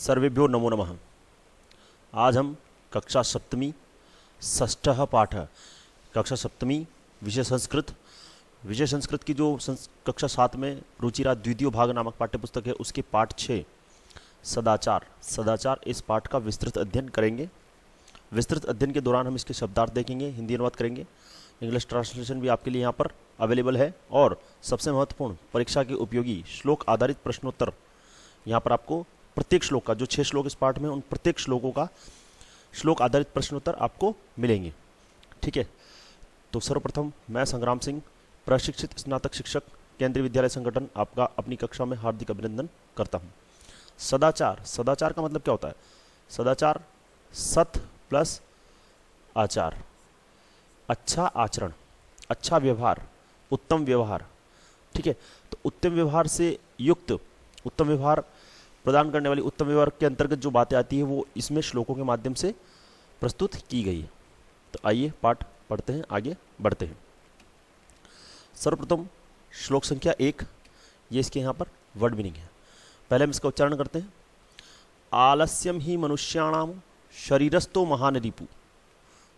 सर्वेभ्यो नमो नमः। आज हम कक्षा सप्तमी षष्ठः पाठ कक्षा सप्तमी विषय संस्कृत की जो कक्षा 7 में रुचिरा द्वितीय भाग नामक पाठ्यपुस्तक है उसके पाठ 6 सदाचार इस पाठ का विस्तृत अध्ययन करेंगे। विस्तृत अध्ययन के दौरान हम इसके शब्दार्थ देखेंगे, हिंदी अनुवाद करेंगे, इंग्लिश ट्रांसलेशन भी आपके लिए यहाँ पर अवेलेबल है और सबसे महत्वपूर्ण परीक्षा के उपयोगी श्लोक आधारित प्रश्नोत्तर यहाँ पर आपको प्रत्येक श्लोक का, जो 6 श्लोक इस पाठ में, उन प्रत्येक श्लोकों का श्लोक आधारित प्रश्नोत्तर आपको मिलेंगे। ठीक है, तो सर्वप्रथम मैं संग्राम सिंह, प्रशिक्षित स्नातक शिक्षक, केंद्रीय विद्यालय संगठन, आपका अपनी कक्षा में हार्दिक अभिनंदन करता हूँ। सदाचार का मतलब क्या होता है? सदाचार सत प्लस आचार, अच्छा आचरण, अच्छा व्यवहार, उत्तम व्यवहार। ठीक है, तो उत्तम व्यवहार से युक्त, उत्तम व्यवहार प्रदान करने वाली, उत्तम व्यवहार के अंतर्गत जो बातें आती है वो इसमें श्लोकों के माध्यम से प्रस्तुत की गई है। तो आइए पाठ पढ़ते हैं, आगे बढ़ते हैं। सर्वप्रथम श्लोक संख्या 1, ये इसके यहाँ पर वर्ड मीनिंग है। पहले हम इसका उच्चारण करते हैं। आलस्यम ही मनुष्याणाम शरीरस्थो महान रिपु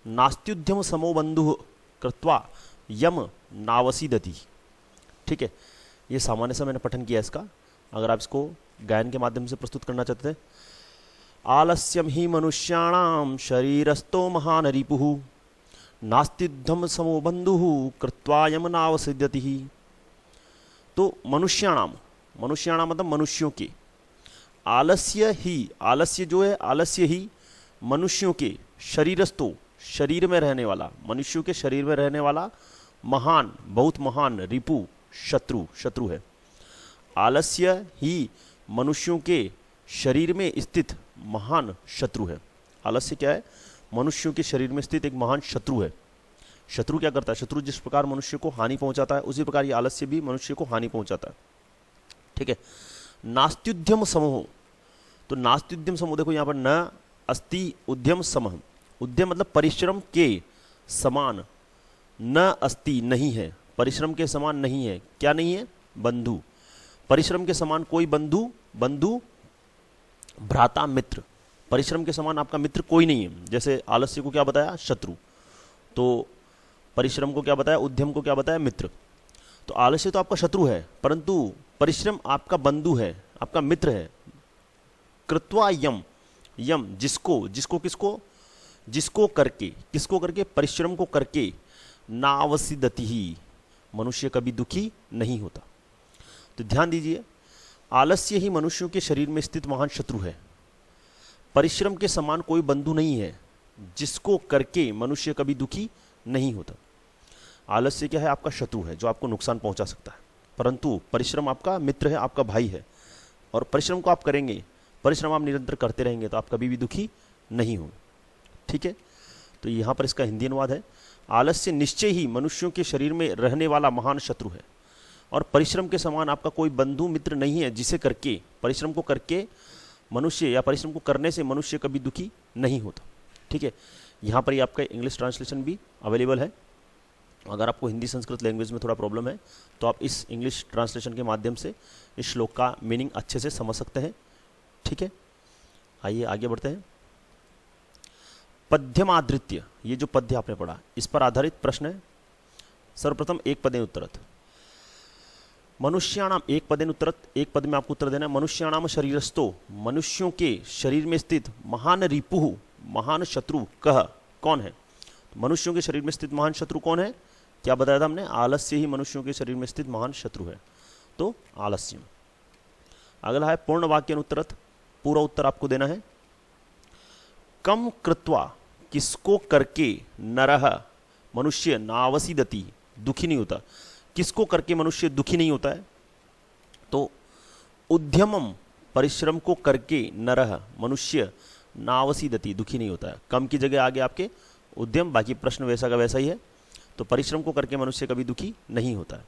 नास्त्युद्यम समो बंधु कृत्वा यम नावसीदति। ठीक है, ये सामान्य से मैंने पठन किया इसका, अगर आप इसको गायन के माध्यम से प्रस्तुत करना चाहते हैं। आलस्यम ही मनुष्याणाम शरीरस्थो महान रिपुः नास्त्युद्यम समो बंधुः कृत्वा यम नावसीदति। तो मनुष्याणाम मतलब मनुष्यों के, आलस्य जो है, आलस्य ही मनुष्यों के, शरीरस्थो शरीर में रहने वाला, मनुष्यों के शरीर में रहने वाला, महान बहुत महान, रिपु शत्रु है। आलस्य ही मनुष्यों के शरीर में स्थित महान शत्रु है। आलस्य क्या है? मनुष्यों के शरीर में स्थित एक महान शत्रु है। शत्रु क्या करता है? शत्रु जिस प्रकार मनुष्य को हानि पहुंचाता है उसी प्रकार ये आलस्य भी मनुष्य को हानि पहुंचाता है। ठीक है, नास्त्युद्यम समूह, तो नास्त्युद्यम समूह देखो यहाँ पर न अस्ति उद्यम समूह, उद्यम मतलब परिश्रम के समान, न अस्ति नहीं है, परिश्रम के समान नहीं है। क्या नहीं है? बंधु, परिश्रम के समान कोई बंधु भ्राता मित्र, परिश्रम के समान आपका मित्र कोई नहीं है। जैसे आलस्य को क्या बताया? शत्रु, तो परिश्रम को क्या बताया? उद्यम को क्या बताया? मित्र। तो आलस्य तो आपका शत्रु है, परंतु परिश्रम आपका बंधु है, आपका मित्र है। कृत्वा यम जिसको करके, किसको करके? परिश्रम को करके, नावसीदति ही, मनुष्य कभी दुखी नहीं होता। तो ध्यान दीजिए, आलस्य ही मनुष्यों के शरीर में स्थित महान शत्रु है, परिश्रम के समान कोई बंधु नहीं है, जिसको करके मनुष्य कभी दुखी नहीं होता। आलस्य क्या है? आपका शत्रु है जो आपको नुकसान पहुंचा सकता है, परंतु परिश्रम आपका मित्र है, आपका भाई है, और परिश्रम को आप करेंगे, परिश्रम आप निरंतर करते रहेंगे तो आप कभी भी दुखी नहीं होंगे। ठीक है, तो यहाँ पर इसका हिंदी अनुवाद है, आलस्य निश्चय ही मनुष्यों के शरीर में रहने वाला महान शत्रु है और परिश्रम के समान आपका कोई बंधु मित्र नहीं है, जिसे करके, परिश्रम को करके मनुष्य, या परिश्रम को करने से मनुष्य कभी दुखी नहीं होता। ठीक है, यहाँ पर ही आपका इंग्लिश ट्रांसलेशन भी अवेलेबल है। अगर आपको हिंदी संस्कृत लैंग्वेज में थोड़ा प्रॉब्लम है तो आप इस इंग्लिश ट्रांसलेशन के माध्यम से इस श्लोक का मीनिंग अच्छे से समझ सकते हैं। ठीक है, आइए आगे बढ़ते हैं। पद्यमाधृत्य, ये जो पद्य आपने पढ़ा इस पर आधारित प्रश्न है। सर्वप्रथम एक पदेन उत्तरत, मनुष्याणाम, एक पदेन उत्तरत, एक पद में आपको उत्तर देना है। मनुष्याणाम शरीरस्थो, मनुष्यों के शरीर में स्थित, महान रिपुः, महान शत्रु, कह, कौन है? मनुष्यों के शरीर में स्थित महान शत्रु कौन है? क्या बताया था हमने? आलस्य ही मनुष्यों के शरीर में स्थित महान शत्रु है, तो आलस्य। अगला है पूर्ण वाक्य अनुत्तरत, पूरा उत्तर आपको देना है। कम कृत्वा, किसको करके, नरह मनुष्य, नावसीदति दुखी नहीं होता। किसको करके मनुष्य दुखी नहीं होता है? तो उद्यमम, परिश्रम को करके, नरह मनुष्य, नावसीदति दुखी नहीं होता है। कम की जगह आगे आपके उद्यम, बाकी प्रश्न वैसा का वैसा ही है। तो परिश्रम को करके मनुष्य कभी दुखी नहीं होता है।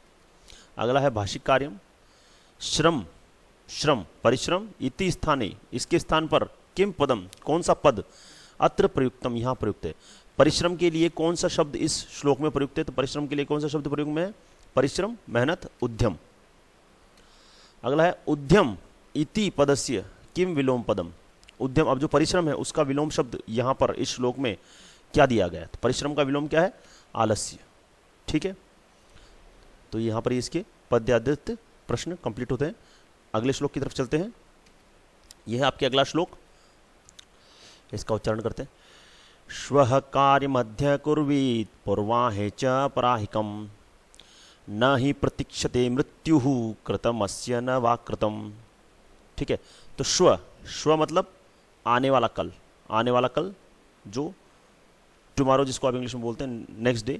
अगला है भाषिक कार्यम, श्रम परिश्रम, इति स्थाने, इसके स्थान पर, किम पदम, कौन सा पद, अत्र प्रयुक्तम, यहाँ प्रयुक्त है। परिश्रम के लिए कौन सा शब्द इस श्लोक में प्रयुक्त है? तो परिश्रम के लिए कौन सा शब्द प्रयोग में है? परिश्रम, मेहनत, उद्यम। अगला है उद्यम इति पदस्य किम विलोम पदम, उद्यम, अब जो परिश्रम है उसका विलोम शब्द यहाँ पर इस श्लोक में क्या दिया गया है? तो परिश्रम का विलोम क्या है? आलस्य। ठीक है, तो यहाँ पर इसके पद्यादित प्रश्न कंप्लीट होते हैं। अगले श्लोक की तरफ चलते हैं। यह है आपके अगला श्लोक, इसका उच्चारण करते हैं। श्वः कार्यमध्य कुर्वीत पूर्वाहे च पराहिकम न ही प्रतीक्षते मृत्यु कृतमस्य न वा कृतम। ठीक है, तो श्व मतलब आने वाला कल, आने वाला कल जो टुमारो जिसको आप इंग्लिश में बोलते हैं नेक्स्ट डे।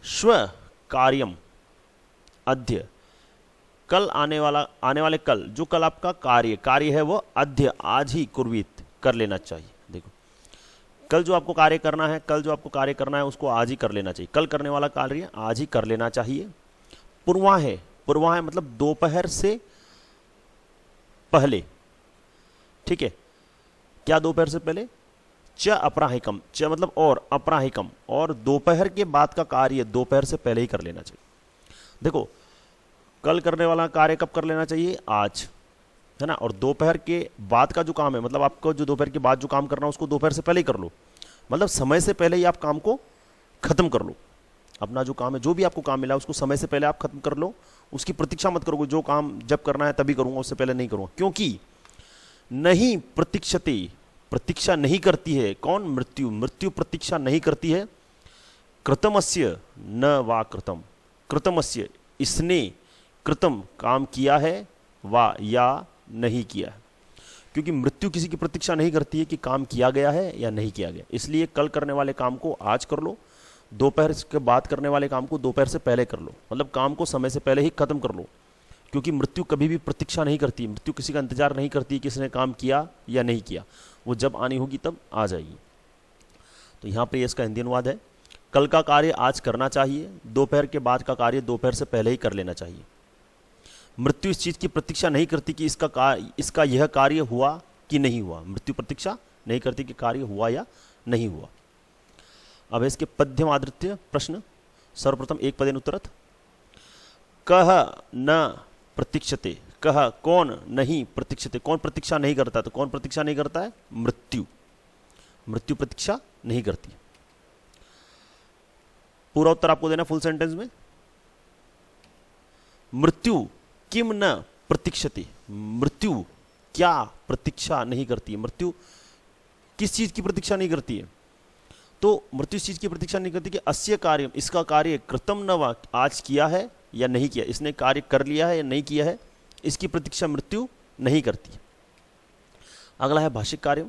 श्व कार्यम अद्य, कल आने वाले कल, जो कल आपका कार्य है वो अद्य आज ही कुर्वीत कर लेना चाहिए। देखो, कल जो आपको कार्य करना है उसको आज ही कर लेना चाहिए। कल करने वाला कार्य आज ही कर लेना चाहिए। पूर्वाहे मतलब दोपहर से पहले। ठीक है, क्या दोपहर से पहले? च अपराहिकम, च मतलब और, अपराहिकम और दोपहर के बाद का कार्य दोपहर से पहले ही कर लेना चाहिए। देखो, कल करने वाला कार्य कब कर लेना चाहिए? आज, है ना। और दोपहर के बाद का जो काम है, मतलब आपको जो दोपहर के बाद जो काम करना है उसको दोपहर से पहले ही कर लो, मतलब समय से पहले ही आप काम को खत्म कर लो। अपना जो काम है, जो भी आपको काम मिला उसको समय से पहले आप खत्म कर लो। उसकी प्रतीक्षा मत करो, जो काम जब करना है तभी करूंगा, उससे पहले नहीं करूंगा। क्योंकि नहीं प्रतीक्षते, प्रतीक्षा नहीं करती है कौन? मृत्यु। मृत्यु प्रतीक्षा नहीं करती है। कृतमस्य न वा कृतम, कृतमस्य इसने, कृतम काम किया है, वा या नहीं किया है। क्योंकि मृत्यु किसी की प्रतीक्षा नहीं करती है कि काम किया गया है या नहीं किया गया। इसलिए कल करने वाले काम को आज कर लो, दोपहर के बाद करने वाले काम को दोपहर से पहले कर लो, मतलब काम को समय से पहले ही खत्म कर लो। क्योंकि मृत्यु कभी भी प्रतीक्षा नहीं करती, मृत्यु किसी का इंतजार नहीं करती कि किसने काम किया या नहीं किया, वो जब आनी होगी तब आ जाएगी। तो यहाँ पे इसका हिंदी अनुवाद है, कल का कार्य आज करना चाहिए, दोपहर के बाद का कार्य दोपहर से पहले ही कर लेना चाहिए। मृत्यु इस चीज़ की प्रतीक्षा नहीं करती कि इसका यह कार्य हुआ कि नहीं हुआ। मृत्यु प्रतीक्षा नहीं करती कि कार्य हुआ या नहीं हुआ। अब इसके पद्यम आदृत्य प्रश्न। सर्वप्रथम एक पदेन उत्तरत। कह न प्रतीक्षते, कह कौन नहीं प्रतीक्षते, कौन प्रतीक्षा नहीं करता? तो कौन प्रतीक्षा नहीं करता है? मृत्यु। मृत्यु प्रतीक्षा नहीं करती। पूरा उत्तर आपको देना फुल सेंटेंस में। मृत्यु किम न प्रतीक्षते, मृत्यु क्या प्रतीक्षा नहीं करती है? मृत्यु किस चीज की प्रतीक्षा नहीं करती है? तो मृत्यु इस चीज की प्रतीक्षा नहीं करती कि अस्य कार्य, इसका कार्य कृतम न वा, आज किया है या नहीं किया, इसने कार्य कर लिया है या नहीं किया है, इसकी प्रतीक्षा मृत्यु नहीं करती। अगला है भाषिक कार्य।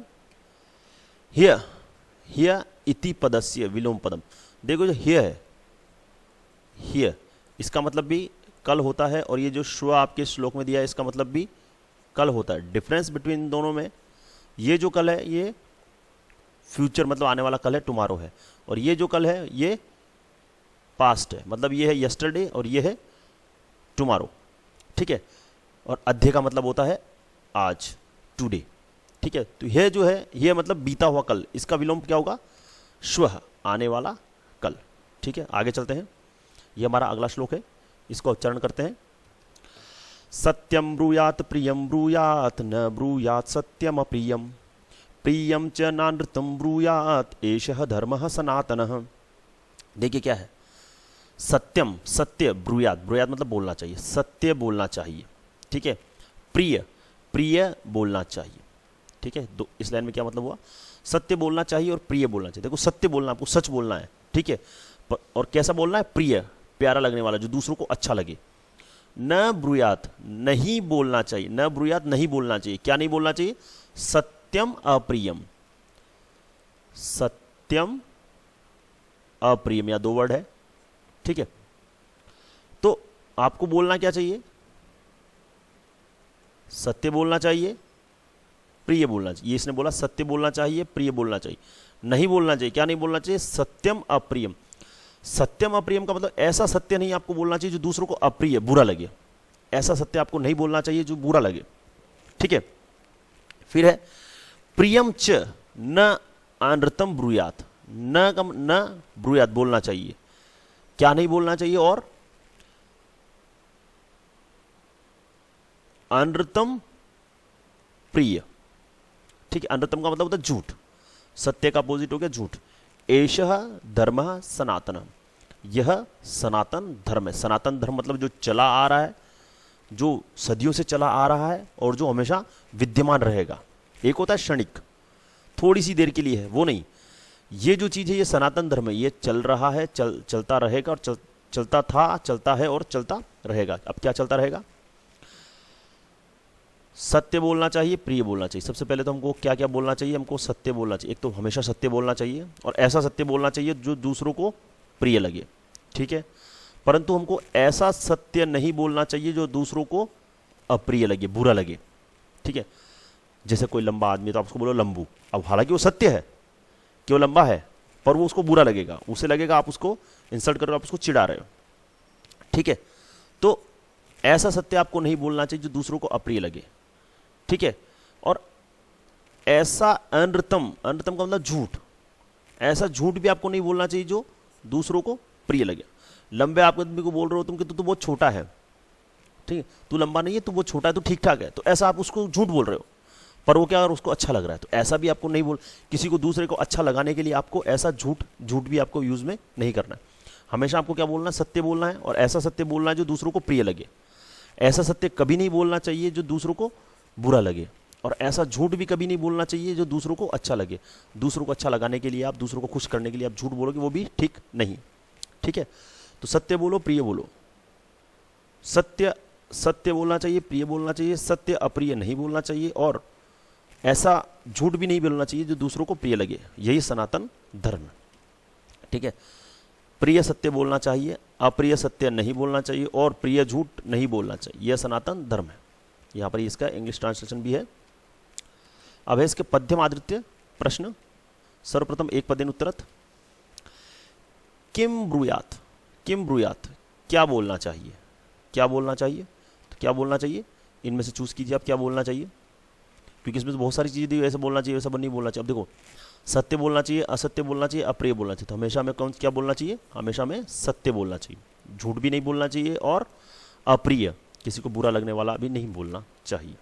हिय इति पदस्य विलोम पदम। देखो जो हिय है, हिय इसका मतलब भी कल होता है, और ये जो श्व आपके श्लोक में दिया है इसका मतलब भी कल होता है। डिफरेंस बिटवीन दोनों में, ये जो कल है ये फ्यूचर मतलब आने वाला कल है, टुमारो है, और ये जो कल है ये पास्ट है, मतलब ये है यस्टरडे और ये है टुमारो। ठीक है, और अध्य का मतलब होता है आज, टुडे। ठीक है, तो यह जो है ये मतलब बीता हुआ कल, इसका विलोम क्या होगा? श्वः, आने वाला कल। ठीक है, आगे चलते हैं। ये हमारा अगला श्लोक है, इसको उच्चारण करते हैं। सत्यम ब्रूयात प्रियम ब्रूयात न ब्रूयात सत्यम अप्रियम, प्रियम च नानृतम ब्रूयात एषः धर्मः सनातनः। देखिए क्या है, सत्यम, सत्य, ब्रूयात, ब्रूयात मतलब बोलना चाहिए, सत्य बोलना चाहिए। ठीक है, प्रिय, प्रिय बोलना चाहिए। ठीक है, दो इस लाइन में क्या मतलब हुआ? सत्य बोलना चाहिए और प्रिय बोलना चाहिए। देखो सत्य बोलना, आपको सच बोलना है। ठीक है, और कैसा बोलना है? प्रिय, प्यारा लगने वाला, जो दूसरों को अच्छा लगे। न ब्रूयात, नहीं बोलना चाहिए, न ब्रूयात नहीं बोलना चाहिए। क्या नहीं बोलना चाहिए? सत्यम अप्रियम, सत्यम अप्रियम, या दो वर्ड है। ठीक है, तो आपको बोलना क्या चाहिए? सत्य बोलना चाहिए, प्रिय बोलना चाहिए। ये इसने बोला सत्य बोलना चाहिए, प्रिय बोलना चाहिए। नहीं बोलना चाहिए, क्या नहीं बोलना चाहिए? सत्यम अप्रियम। सत्यम अप्रियम का मतलब ऐसा सत्य नहीं आपको बोलना चाहिए जो दूसरों को अप्रिय, बुरा लगे। ऐसा सत्य आपको नहीं बोलना चाहिए जो बुरा लगे। ठीक है, फिर है प्रियम च न अनृतम ब्रूयात, न ब्रूयात बोलना चाहिए। क्या नहीं बोलना चाहिए? और अनृतम प्रिय, ठीक है, अनृतम का मतलब होता है झूठ, सत्य का अपोजिट हो गया झूठ। एषः धर्मः सनातनः, यह सनातन धर्म है। सनातन धर्म मतलब जो चला आ रहा है, जो सदियों से चला आ रहा है और जो हमेशा विद्यमान रहेगा। एक होता है क्षणिक, थोड़ी सी देर के लिए है, वो नहीं। ये जो चीज़ है ये सनातन धर्म है, ये चल रहा है, चलता रहेगा और चलता था, चलता है और चलता रहेगा। अब क्या चलता रहेगा? सत्य बोलना चाहिए, प्रिय बोलना चाहिए। सबसे पहले तो हमको क्या क्या बोलना चाहिए? हमको सत्य बोलना चाहिए। एक तो हमेशा सत्य बोलना चाहिए और ऐसा सत्य बोलना चाहिए जो दूसरों को प्रिय लगे, ठीक है। परंतु हमको ऐसा सत्य नहीं बोलना चाहिए जो दूसरों को अप्रिय लगे, बुरा लगे, ठीक है। जैसे कोई लंबा आदमी तो आप उसको बोलो लंबू, अब हालांकि वो सत्य है कि वो लंबा है, पर वो उसको बुरा लगेगा, उसे लगेगा आप उसको इंसल्ट कर रहे हो, आप उसको चिढ़ा रहे हो, ठीक है। तो ऐसा सत्य आपको नहीं बोलना चाहिए जो दूसरों को अप्रिय लगे, ठीक है। और ऐसा अनृतम, अनृतम का मतलब झूठ, ऐसा झूठ भी आपको नहीं बोलना चाहिए जो दूसरों को प्रिय लगे। लंबे आप आदमी को बोल रहे हो तुम कि तू तो बहुत छोटा है, ठीक है, तू लंबा नहीं है, तू बहुत छोटा है, तू ठीक ठाक है, तो ऐसा आप उसको झूठ बोल रहे हो, पर वो क्या अगर उसको अच्छा लग रहा है, तो ऐसा भी आपको नहीं बोल। किसी को दूसरे को अच्छा लगाने के लिए आपको ऐसा झूठ भी आपको यूज में नहीं करना है। हमेशा आपको क्या बोलना है? सत्य बोलना है, और ऐसा सत्य बोलना है जो दूसरों को प्रिय लगे। ऐसा सत्य कभी नहीं बोलना चाहिए जो दूसरों को बुरा लगे, और ऐसा झूठ भी कभी नहीं बोलना चाहिए जो दूसरों को अच्छा लगे। दूसरों को अच्छा लगाने के लिए, आप दूसरों को खुश करने के लिए आप झूठ बोलोगे, वो भी ठीक नहीं, ठीक है। तो सत्य बोलो, प्रिय बोलो। सत्य सत्य बोलना चाहिए, प्रिय बोलना चाहिए, सत्य अप्रिय नहीं बोलना चाहिए, और ऐसा झूठ भी नहीं बोलना चाहिए जो दूसरों को प्रिय लगे। यही सनातन धर्म, ठीक है। प्रिय सत्य बोलना चाहिए, अप्रिय सत्य नहीं बोलना चाहिए, और प्रिय झूठ नहीं बोलना चाहिए। यह सनातन धर्म है। यहाँ पर इसका इंग्लिश ट्रांसलेशन भी है। अब है इसके पद्यम आदृत्य प्रश्न। सर्वप्रथम एक पदेन उत्तरत। किम ब्रूयात, किम ब्रूयात, क्या बोलना चाहिए? क्या बोलना चाहिए? तो क्या बोलना चाहिए? इनमें से चूज कीजिए आप क्या बोलना चाहिए, क्योंकि इसमें तो बहुत सारी चीज़ें दी, ऐसा बोलना चाहिए, वैसा नहीं बोलना चाहिए। अब देखो, सत्य बोलना चाहिए, असत्य बोलना चाहिए, अप्रिय बोलना चाहिए। तो हमेशा हमें कौन क्या बोलना चाहिए? हमेशा हमें सत्य बोलना चाहिए, झूठ भी नहीं बोलना चाहिए, और अप्रिय, किसी को बुरा लगने वाला भी नहीं बोलना चाहिए।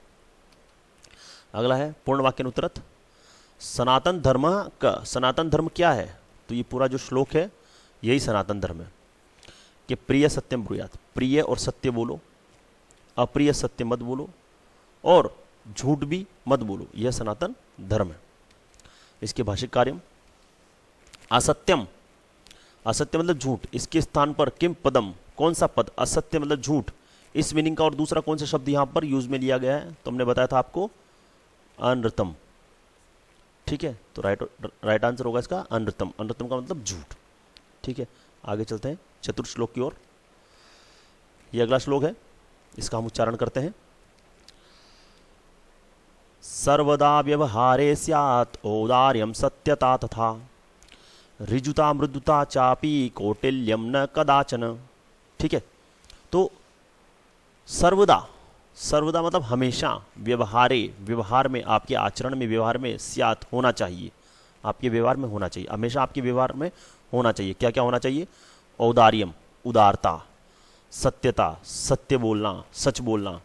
अगला है पूर्ण वाक्य उत्तरत। सनातन धर्म का, सनातन धर्म क्या है? तो ये पूरा जो श्लोक है यही सनातन धर्म है कि प्रिय सत्यम ब्रूयात, प्रिय और सत्य बोलो, अप्रिय सत्य मत बोलो, और झूठ भी मत बोलो। यह सनातन धर्म है। इसके भाषिक कार्यम। असत्यम, असत्य मतलब झूठ, इसके स्थान पर किम पदम, कौन सा पद? असत्य मतलब झूठ। इस मीनिंग का और दूसरा कौन सा शब्द यहां पर यूज में लिया गया है? तो हमने बताया था आपको अनृतम, ठीक है। तो राइट आंसर होगा इसका अनृतम। अनृतम का मतलब झूठ, ठीक है। आगे चलते हैं चतुर्थ श्लोक की ओर। यह अगला श्लोक है, इसका हम उच्चारण करते हैं। सर्वदा व्यवहारे स्यात् औदार्यं सत्यता तथा ऋजुता मृदुता चापि कौटिल्यम न कदाचन, ठीक है। तो सर्वदा, सर्वदा मतलब हमेशा, व्यवहारे, व्यवहार में, आपके आचरण में, व्यवहार में, स्यात् होना चाहिए, आपके व्यवहार में होना चाहिए, हमेशा आपके व्यवहार में होना चाहिए। क्या क्या होना चाहिए? औदार्यम, उदारता, सत्यता, सत्य बोलना, सच बोलना,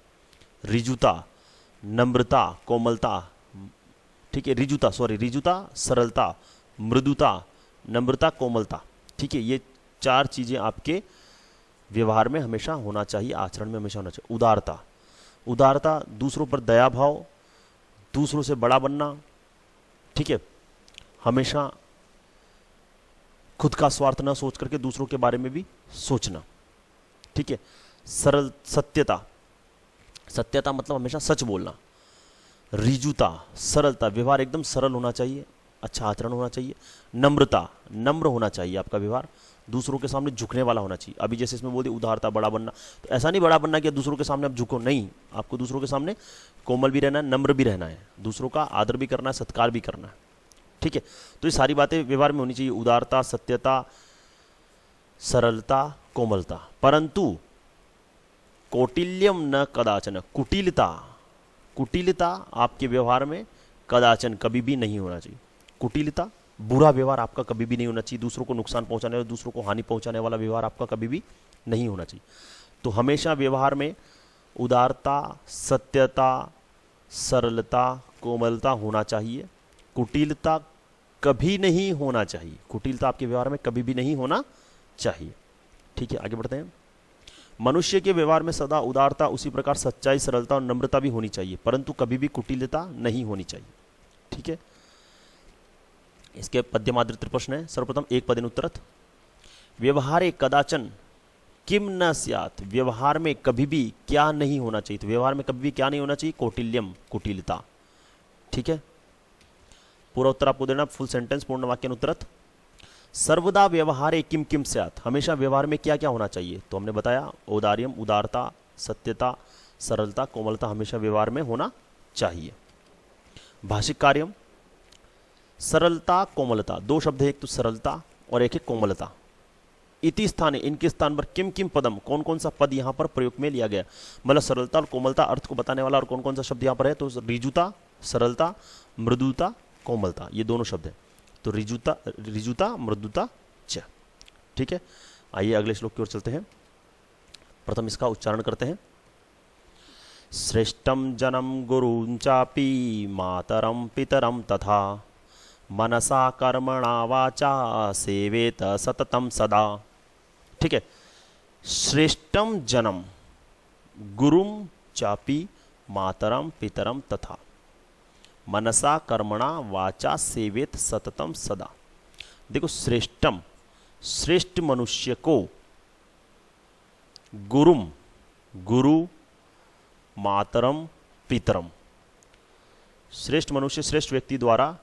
ऋजुता, नम्रता, कोमलता, ठीक है, ऋजुता, सॉरी, ऋजुता सरलता, मृदुता, नम्रता, कोमलता, ठीक है। ये चार चीजें आपके व्यवहार में हमेशा होना चाहिए, आचरण में हमेशा होना चाहिए। उदारता, उदारता दूसरों पर दया भाव, दूसरों से बड़ा बनना, ठीक है, हमेशा खुद का स्वार्थ न सोच करके दूसरों के बारे में भी सोचना, ठीक है। सरल, सत्यता, सत्यता मतलब हमेशा सच बोलना। ऋजुता, सरलता, व्यवहार एकदम सरल होना चाहिए, अच्छा आचरण होना चाहिए। नम्रता, नम्र होना चाहिए आपका व्यवहार, दूसरों के सामने झुकने वाला होना चाहिए। अभी जैसे इसमें बोल दी उदारता, बड़ा बनना, तो ऐसा नहीं बड़ा बनना कि दूसरों के सामने आप झुको, नहीं, आपको दूसरों के सामने कोमल भी रहना है, नम्र भी रहना है, दूसरों का आदर भी करना है, सत्कार भी करना है, ठीक है। तो ये सारी बातें व्यवहार में होनी चाहिए, उदारता, सत्यता, सरलता, कोमलता। परंतु कौटिल्यम न कदाचन, कुटिलता, कुटिलता आपके व्यवहार में कदाचन कभी भी नहीं होना चाहिए। कुटिलता, बुरा व्यवहार आपका कभी भी नहीं होना चाहिए, दूसरों को नुकसान पहुंचाने वाला, दूसरों को हानि पहुंचाने वाला व्यवहार आपका कभी भी नहीं होना चाहिए। तो हमेशा व्यवहार में उदारता, सत्यता, सरलता, कोमलता होना चाहिए, कुटिलता कभी नहीं होना चाहिए, कुटिलता आपके व्यवहार में कभी भी नहीं होना चाहिए। ठीक है, आगे बढ़ते हैं। मनुष्य के व्यवहार में सदा उदारता, उसी प्रकार सच्चाई, सरलता और नम्रता भी होनी चाहिए, परंतु कभी भी कुटिलता नहीं होनी चाहिए। ठीक है, इसके पद्यमादृत प्रश्न है। सर्वप्रथम एक पदेन उत्तरत। व्यवहारे कदाचन किम न स्यात्, व्यवहार में कभी भी क्या नहीं होना चाहिए, तो व्यवहार में कभी भी क्या नहीं होना चाहिए, कौटिल्यम, कुटिलता। ठीक है, पूरा उत्तर आपको देना, फुल सेंटेंस पूर्ण वाक्य उत्तरत। सर्वदा व्यवहारे किम किम स्यात्, हमेशा व्यवहार में क्या क्या होना चाहिए, तो हमने बताया औदार्यम, उदारता, सत्यता, सरलता, कोमलता हमेशा व्यवहार में होना चाहिए। भाषिक कार्यम, सरलता कोमलता, दो शब्द है, एक तो सरलता और एक है कोमलता। इति स्थाने, इनके स्थान पर किम किम पदम, कौन कौन सा पद यहाँ पर प्रयोग में लिया गया, मतलब सरलता और कोमलता अर्थ को बताने वाला, और कौन कौन सा शब्द यहाँ पर है, तो रिजुता, सरलता, मृदुता, कोमलता, ये दोनों शब्द हैं। तो रिजुता मृदुता च। ठीक है, आइए अगले श्लोक की ओर चलते हैं। प्रथम इसका उच्चारण करते हैं। श्रेष्ठम जनम गुरुं चापि मातरम पितरम तथा मनसा कर्मणा वाचा सेवेत सततम सदा। ठीक है, श्रेष्ठम जनम गुरुं चापि मातरम पितरम तथा मनसा कर्मणा वाचा सेवेत सततम सदा। देखो, श्रेष्ठम, श्रेष्ठ मनुष्य को, गुरुम, गुरु, मातरम, पितरम, श्रेष्ठ मनुष्य श्रेष्ठ व्यक्ति द्वारा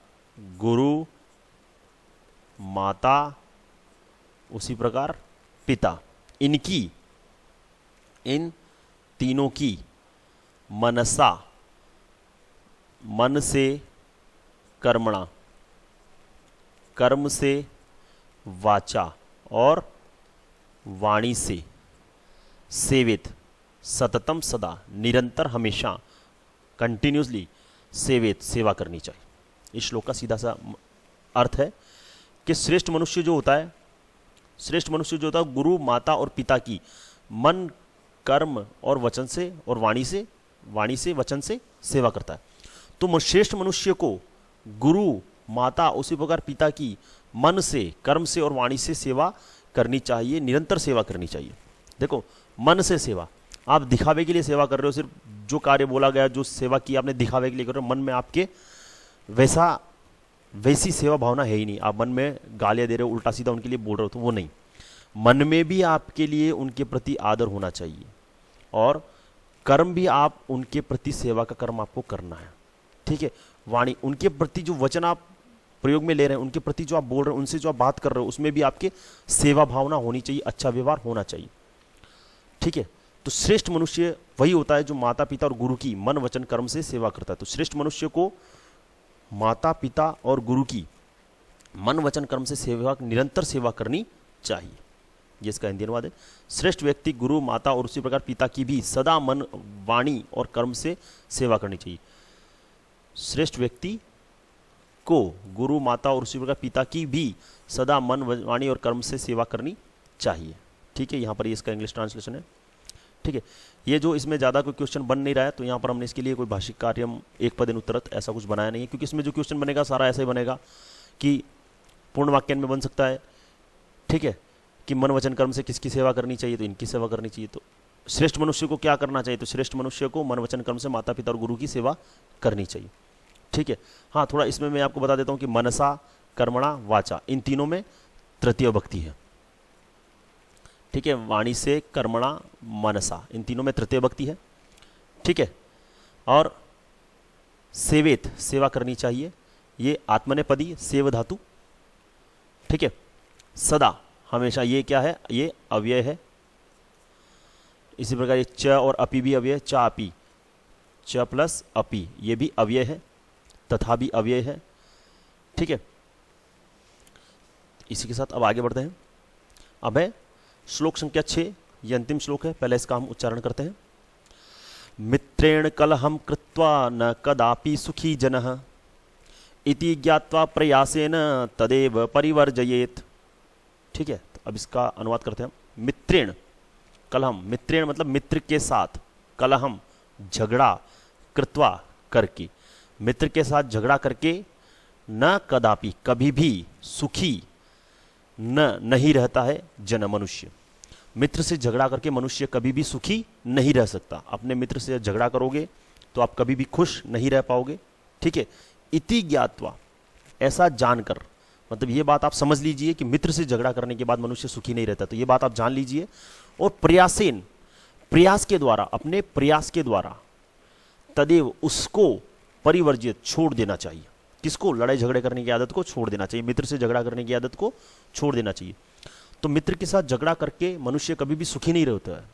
गुरु, माता, उसी प्रकार पिता, इनकी, इन तीनों की मनसा, मन से, कर्मणा, कर्म से, वाचा और वाणी से, सेवित, सततम सदा, निरंतर, हमेशा, कंटिन्यूसली सेवित, सेवा करनी चाहिए। इस श्लोक का सीधा सा अर्थ है कि श्रेष्ठ मनुष्य जो होता है, श्रेष्ठ मनुष्य जो होता है गुरु, माता और पिता की मन, कर्म और वचन से और वाणी से, वचन से सेवा करता है। तो श्रेष्ठ मनुष्य को गुरु, माता, उसी प्रकार पिता की मन से, कर्म से और वाणी से सेवा करनी चाहिए, निरंतर सेवा करनी चाहिए। देखो, मन से सेवा, आप दिखावे के लिए सेवा कर रहे हो, सिर्फ जो कार्य बोला गया, जो सेवा की आपने दिखावे के लिए कर रहे हो, मन में आपके वैसी सेवा भावना है ही नहीं, आप मन में गालियां दे रहे हो, उल्टा सीधा उनके लिए बोल रहे हो, तो वो नहीं। मन में भी आपके लिए उनके प्रति आदर होना चाहिए, और कर्म भी आप उनके प्रति सेवा का कर्म आपको करना है। ठीक है, वाणी, उनके प्रति जो वचन आप प्रयोग में ले रहे हैं, उनके प्रति जो आप बोल रहे हैं, उनसे जो आप बात कर रहे हो, उसमें भी आपके सेवा भावना होनी चाहिए, अच्छा व्यवहार होना चाहिए। ठीक है, तो श्रेष्ठ मनुष्य वही होता है जो माता पिता और गुरु की मन, वचन, कर्म से सेवा करता है। तो श्रेष्ठ मनुष्य को माता पिता और गुरु की मन, वचन, कर्म से सेवा, निरंतर सेवा करनी चाहिए। ये इसका हिंदी अनुवाद है। श्रेष्ठ व्यक्ति गुरु, माता और उसी प्रकार पिता की भी सदा मन, वाणी और कर्म से सेवा करनी चाहिए। श्रेष्ठ व्यक्ति को गुरु, माता और उसी प्रकार पिता की भी सदा मन, वाणी और कर्म से सेवा करनी चाहिए। ठीक है, यहाँ पर ये इसका इंग्लिश ट्रांसलेशन है। ठीक है, ये जो इसमें ज़्यादा कोई क्वेश्चन बन नहीं रहा है, तो यहाँ पर हमने इसके लिए कोई भाषिक कार्यम एक पदेन उत्तरत ऐसा कुछ बनाया नहीं है, क्योंकि इसमें जो क्वेश्चन बनेगा सारा ऐसा ही बनेगा कि पूर्ण वाक्य में बन सकता है। ठीक है, कि मन, वचन, कर्म से किसकी सेवा करनी चाहिए, तो इनकी सेवा करनी चाहिए। तो श्रेष्ठ मनुष्य को क्या करना चाहिए, तो श्रेष्ठ मनुष्य को मन, वचन, कर्म से माता पिता और गुरु की सेवा करनी चाहिए। ठीक है, हाँ, थोड़ा इसमें मैं आपको बता देता हूँ कि मनसा, कर्मणा, वाचा, इन तीनों में तृतीय भक्ति है। ठीक है, वाणी से, कर्मणा, मनसा, इन तीनों में तृतीय भक्ति है। ठीक है, और सेवेत, सेवा करनी चाहिए, ये आत्मनेपदी, सेव धातु। ठीक है, सदा, हमेशा, ये क्या है, ये अव्यय है। इसी प्रकार ये च और अपि भी अव्यय, चा अपि, च प्लस अपि, ये भी अव्यय है, तथा भी अव्यय है। ठीक है, इसी के साथ अब आगे बढ़ते हैं। अब है श्लोक संख्या 6, ये अंतिम श्लोक है, पहले इसका हम उच्चारण करते हैं। मित्रेण कलहम कृत्वा न कदापि सुखी जनः इति ज्ञात्वा प्रयासेन तदेव परिवर्जयेत। ठीक है, तो अब इसका अनुवाद करते हैं। मित्रेण कलहम, मित्रेण मतलब मित्र के साथ, कलहम झगड़ा, कृत्वा करके, मित्र के साथ झगड़ा करके न कदापि कभी भी सुखी नहीं रहता है जन मनुष्य। मित्र से झगड़ा करके मनुष्य कभी भी सुखी नहीं रह सकता। अपने मित्र से झगड़ा करोगे तो आप कभी भी खुश नहीं रह पाओगे। ठीक है, इति ज्ञात्वा, ऐसा जानकर, मतलब ये बात आप समझ लीजिए कि मित्र से झगड़ा करने के बाद मनुष्य सुखी नहीं रहता, तो ये बात आप जान लीजिए। और प्रयासेन, प्रयास के द्वारा, अपने प्रयास के द्वारा, तदेव, उसको परिवर्जित, छोड़ देना चाहिए। किसको? लड़ाई झगड़े करने की आदत को छोड़ देना चाहिए, मित्र से झगड़ा करने की आदत को छोड़ देना चाहिए। तो मित्र के साथ झगड़ा करके मनुष्य कभी भी सुखी नहीं रहता है,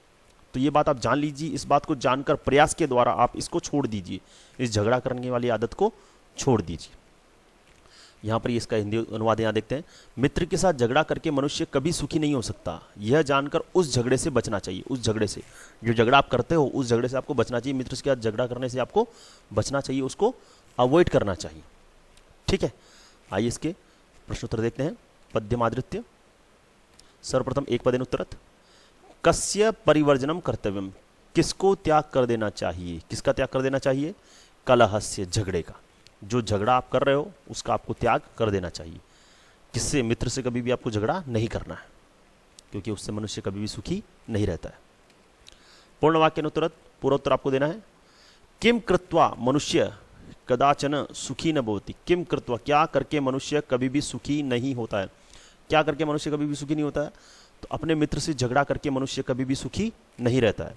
तो ये बात आप जान लीजिए। इस बात को जानकर प्रयास के द्वारा आप इसको छोड़ दीजिए, इस झगड़ा करने वाली आदत को छोड़ दीजिए। यहाँ पर इसका हिंदी अनुवाद यहाँ देखते हैं। मित्र के साथ झगड़ा करके मनुष्य कभी सुखी नहीं हो सकता, यह जानकर उस झगड़े से बचना चाहिए। उस झगड़े से, जो झगड़ा आप करते हो उस झगड़े से आपको बचना चाहिए। मित्र के साथ झगड़ा करने से आपको बचना चाहिए, उसको अवॉइड करना चाहिए। ठीक है, आइए इसके प्रश्नोत्तर देखते हैं। पद्यमादृत्य, सर्वप्रथम एक पदेन उत्तरत। कस्य परिवर्जनम कर्तव्यम, किसको त्याग कर देना चाहिए? किसका त्याग कर देना चाहिए? कलहस्य, झगड़े का। जो झगड़ा आप कर रहे हो उसका आपको त्याग कर देना चाहिए। किससे? मित्र से कभी भी आपको झगड़ा नहीं करना है, क्योंकि उससे मनुष्य कभी भी सुखी नहीं रहता है। पूर्ण वाक्य उत्तरत, पूरा उत्तर आपको देना है। किम कृत्वा मनुष्य कदाचन सुखी न भवति। किम कृत्वा, क्या करके मनुष्य कभी भी सुखी नहीं होता है? क्या करके मनुष्य कभी भी सुखी नहीं होता है? तो अपने मित्र से झगड़ा करके मनुष्य कभी भी सुखी नहीं रहता है।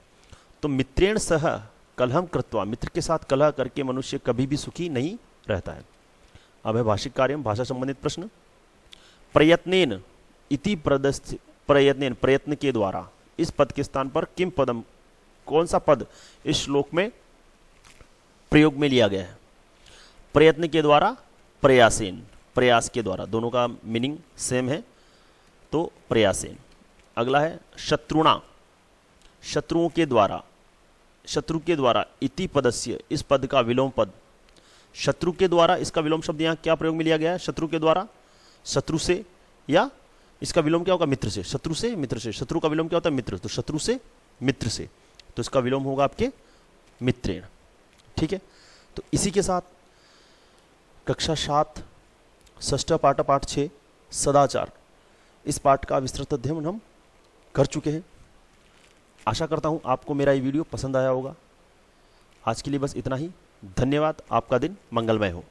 तो मित्रेण सह कलहम कृत्वा, मित्र के साथ कलह करके मनुष्य कभी भी सुखी नहीं रहता है। अब है भाषिक कार्य, भाषा संबंधित प्रश्न। प्रयत्नेन इति प्रदस्थ, प्रयत्नेन, प्रयत्न के द्वारा, इस पद के स्थान पर किम पदम, कौन सा पद इस श्लोक में प्रयोग में लिया गया है? प्रयत्न के द्वारा, प्रयासेन, प्रयास के द्वारा, दोनों का मीनिंग सेम है, तो प्रयासेन। अगला है शत्रुणा, शत्रुओं के द्वारा, शत्रु के द्वारा, इति पदस्य, इस पद का विलोम पद, शत्रु के द्वारा, इसका विलोम शब्द यहाँ क्या प्रयोग में लिया गया है? शत्रु के द्वारा, शत्रु से, या इसका विलोम क्या होगा? मित्र से। शत्रु से मित्र से, शत्रु का विलोम क्या होता है? मित्र, तो शत्रु से मित्र से, तो इसका विलोम होगा आपके मित्रेण। ठीक है, तो इसी के साथ कक्षा 7 षष्ठ पाठ 6 सदाचार, इस पाठ का विस्तृत अध्ययन हम कर चुके हैं। आशा करता हूं आपको मेरा ये वीडियो पसंद आया होगा। आज के लिए बस इतना ही। धन्यवाद। आपका दिन मंगलमय हो।